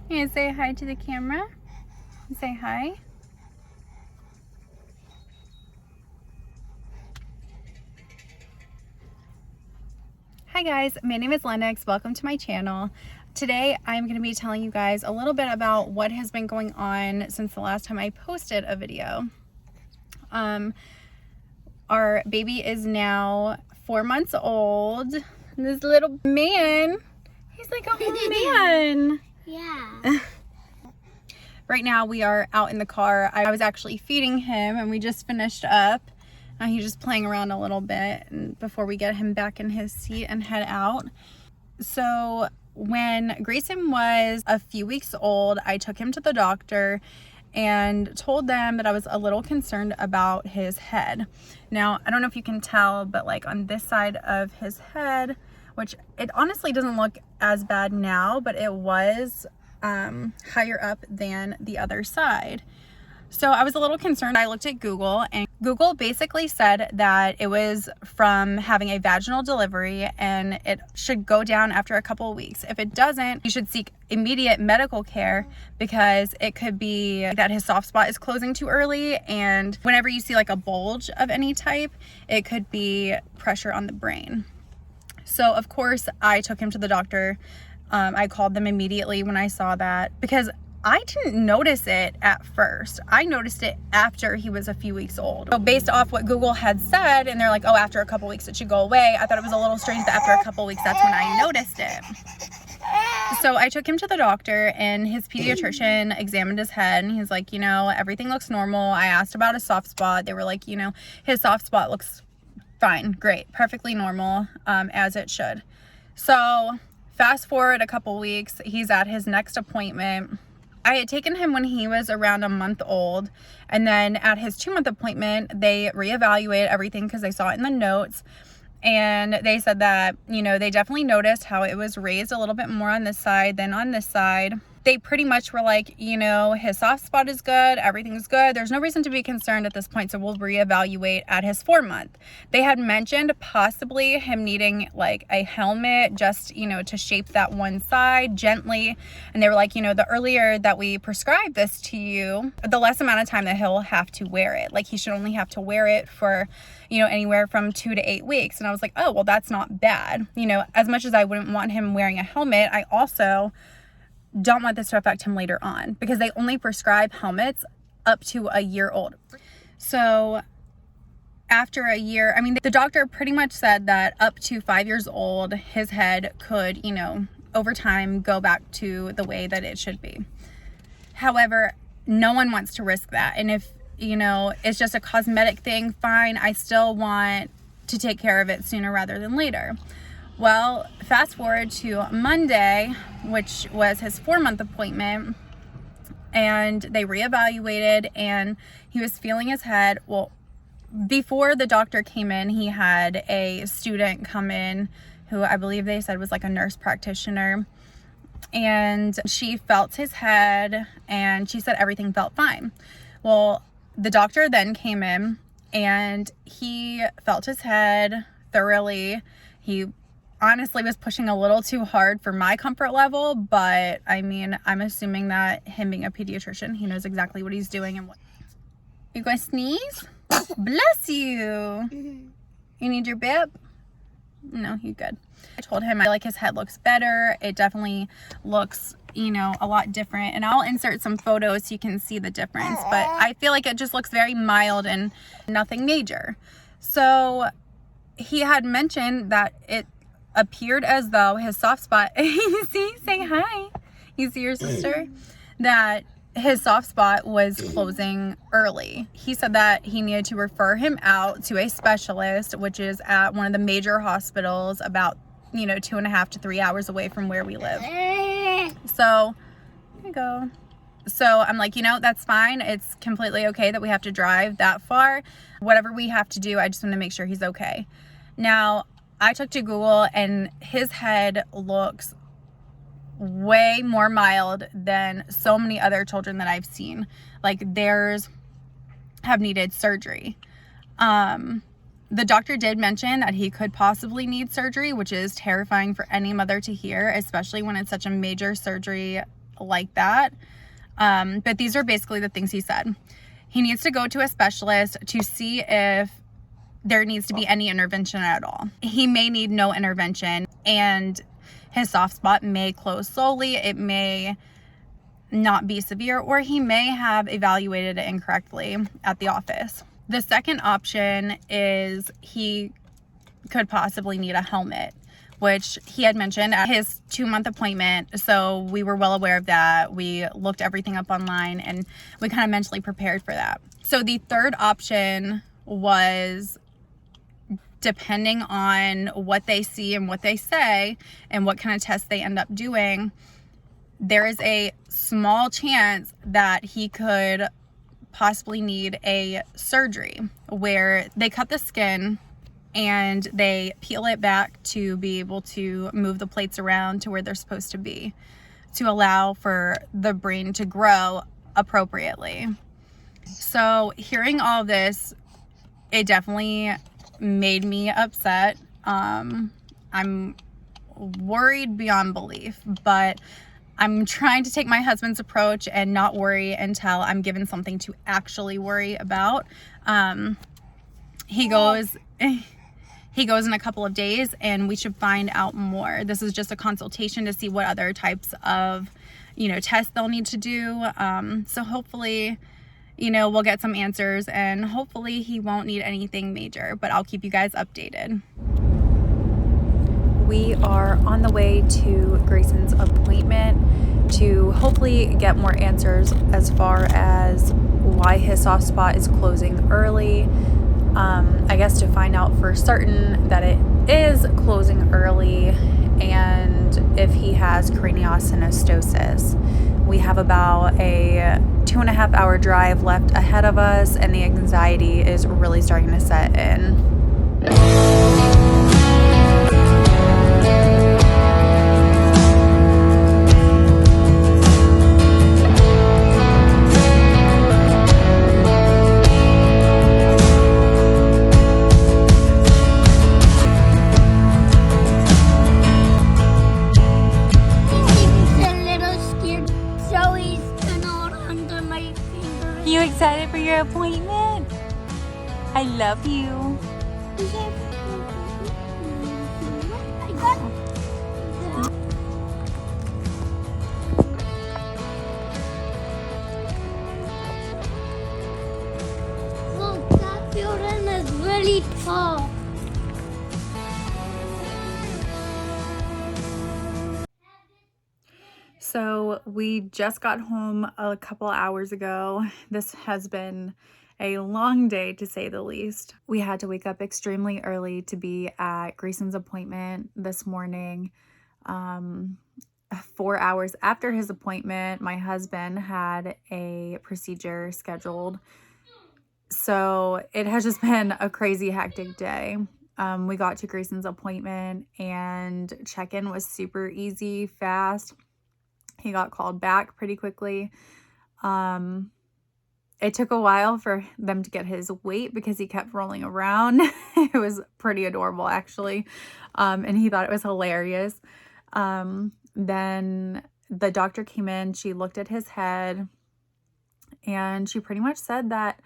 You say hi to the camera? Say hi. Hi guys, my name is Lennox. Welcome to my channel. Today I'm going to be telling you guys a little bit about what has been going on since the last time I posted a video. Our baby is now 4 months old. And this little man, he's like a whole man. Yeah. Right now we are out in the car. I was actually feeding him and we just finished up. He's just playing around a little bit and before we get him back in his seat and head out. So when Grayson was a few weeks old, I took him to the doctor and told them that I was a little concerned about his head. Now, I don't know if you can tell, but like on this side of his head, which it honestly doesn't look as bad now, but it was higher up than the other side. So I was a little concerned. I looked at Google and Google basically said that it was from having a vaginal delivery and it should go down after a couple of weeks. If it doesn't, you should seek immediate medical care because it could be that his soft spot is closing too early, and whenever you see like a bulge of any type, it could be pressure on the brain. So of course I took him to the doctor. I called them immediately when I saw that because I didn't notice it at first. I noticed it after he was a few weeks old. So based off what Google had said, and they're like, oh, after a couple weeks it should go away. I thought it was a little strange that after a couple weeks, that's when I noticed it. So I took him to the doctor and his pediatrician examined his head and he's like, you know, everything looks normal. I asked about a soft spot. They were like, you know, his soft spot looks fine, great, perfectly normal, as it should. So fast forward a couple weeks, he's at his next appointment. I had taken him when he was around a month old, and then at his 2-month appointment, they reevaluated everything because they saw it in the notes, and they said that, you know, they definitely noticed how it was raised a little bit more on this side than on this side. They pretty much were like, you know, his soft spot is good, everything's good. There's no reason to be concerned at this point, so we'll reevaluate at his 4-month. They had mentioned possibly him needing like a helmet just, you know, to shape that one side gently. And they were like, you know, the earlier that we prescribe this to you, the less amount of time that he'll have to wear it. Like he should only have to wear it for, you know, anywhere from 2 to 8 weeks. And I was like, oh, well, that's not bad. You know, as much as I wouldn't want him wearing a helmet, I also don't want this to affect him later on because they only prescribe helmets up to a year old. So after a year, I mean, the doctor pretty much said that up to 5 years old, his head could, you know, over time go back to the way that it should be. However, no one wants to risk that. And if, you know, it's just a cosmetic thing, fine. I still want to take care of it sooner rather than later. Well, fast forward to Monday, which was his 4-month appointment, and they reevaluated and he was feeling his head. Well, before the doctor came in, he had a student come in who I believe they said was like a nurse practitioner, and she felt his head and she said everything felt fine. Well, the doctor then came in and he felt his head thoroughly. He honestly was pushing a little too hard for my comfort level, but I mean, I'm assuming that him being a pediatrician, he knows exactly what he's doing. And what you going to sneeze? Bless you. You need your bib? No, you good. I told him I feel like his head looks better. It definitely looks, you know, a lot different, and I'll insert some photos so you can see the difference, but I feel like it just looks very mild and nothing major. So he had mentioned that it appeared as though his soft spot, you see, say hi, you see your sister, that his soft spot was closing early. He said that he needed to refer him out to a specialist, which is at one of the major hospitals about, you know, 2.5 to 3 hours away from where we live. So here you go. So I'm like, you know, that's fine. It's completely okay that we have to drive that far. Whatever we have to do, I just want to make sure he's okay. Now, I took to Google and his head looks way more mild than so many other children that I've seen. Like theirs have needed surgery. The doctor did mention that he could possibly need surgery, which is terrifying for any mother to hear, especially when it's such a major surgery like that. But these are basically the things he said. He needs to go to a specialist to see if there needs to be any intervention at all. He may need no intervention, and his soft spot may close slowly. It may not be severe, or he may have evaluated it incorrectly at the office. The second option is he could possibly need a helmet, which he had mentioned at his 2-month appointment. So we were well aware of that. We looked everything up online and we kind of mentally prepared for that. So the third option was, depending on what they see and what they say and what kind of tests they end up doing, there is a small chance that he could possibly need a surgery where they cut the skin and they peel it back to be able to move the plates around to where they're supposed to be, to allow for the brain to grow appropriately. So hearing all of this, it definitely made me upset. I'm worried beyond belief, but I'm trying to take my husband's approach and not worry until I'm given something to actually worry about. He goes in a couple of days and we should find out more. This is just a consultation to see what other types of, tests they'll need to do. So hopefully, we'll get some answers, and hopefully he won't need anything major, but I'll keep you guys updated. We are on the way to Grayson's appointment to hopefully get more answers as far as why his soft spot is closing early. I guess to find out for certain that it is closing early and if he has craniosynostosis. We have about a 2.5-hour drive left ahead of us, and the anxiety is really starting to set in. You excited for your appointment? I love you. Look, that building is really tall. So we just got home a couple hours ago. This has been a long day, to say the least. We had to wake up extremely early to be at Grayson's appointment this morning. 4 hours after his appointment, my husband had a procedure scheduled. So it has just been a crazy hectic day. We got to Grayson's appointment and check-in was super easy, fast. He got called back pretty quickly. It took a while for them to get his weight because he kept rolling around. It was pretty adorable, actually. And he thought it was hilarious. Then the doctor came in, she looked at his head, and she pretty much said that,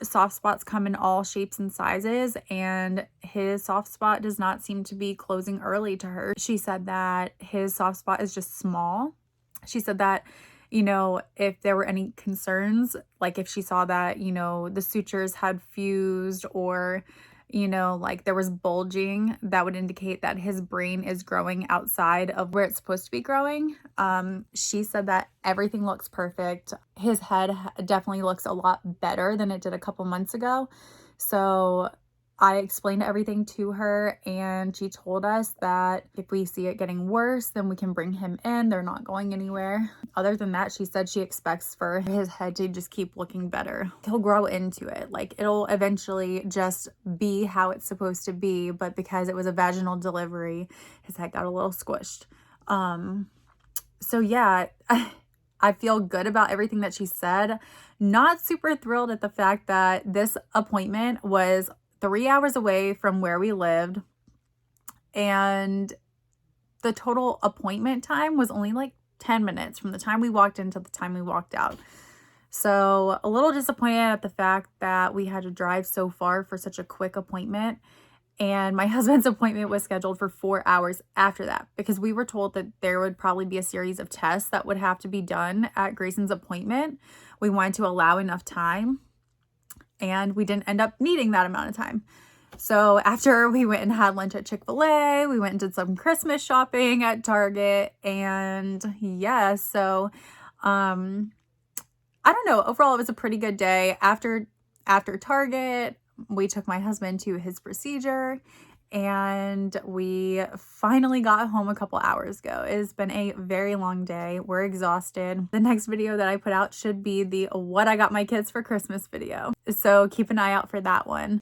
soft spots come in all shapes and sizes, and his soft spot does not seem to be closing early to her. She said that his soft spot is just small. She said that, if there were any concerns, like if she saw that, the sutures had fused or, like there was bulging, that would indicate that his brain is growing outside of where it's supposed to be growing. She said that everything looks perfect. His head definitely looks a lot better than it did a couple months ago. So I explained everything to her, and she told us that if we see it getting worse, then we can bring him in. They're not going anywhere. Other than that, she said she expects for his head to just keep looking better. He'll grow into it. Like, it'll eventually just be how it's supposed to be, but because it was a vaginal delivery, his head got a little squished. So yeah, I feel good about everything that she said. Not super thrilled at the fact that this appointment was 3 hours away from where we lived, and the total appointment time was only like 10 minutes from the time we walked in to the time we walked out. So a little disappointed at the fact that we had to drive so far for such a quick appointment. And my husband's appointment was scheduled for 4 hours after that because we were told that there would probably be a series of tests that would have to be done at Grayson's appointment. We wanted to allow enough time, and we didn't end up needing that amount of time. So after we went and had lunch at Chick-fil-A, we went and did some Christmas shopping at Target. And yeah, so I don't know. Overall, it was a pretty good day. After Target, we took my husband to his procedure, and we finally got home a couple hours ago. It has been a very long day. We're exhausted. The next video that I put out should be the what I got my kids for Christmas video. So keep an eye out for that one.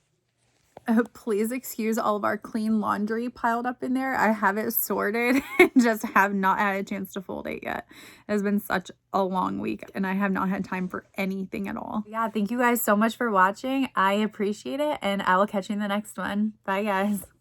Please excuse all of our clean laundry piled up in there. I have it sorted and just have not had a chance to fold it yet. It has been such a long week and I have not had time for anything at all. Yeah, thank you guys so much for watching. I appreciate it, and I will catch you in the next one. Bye, guys.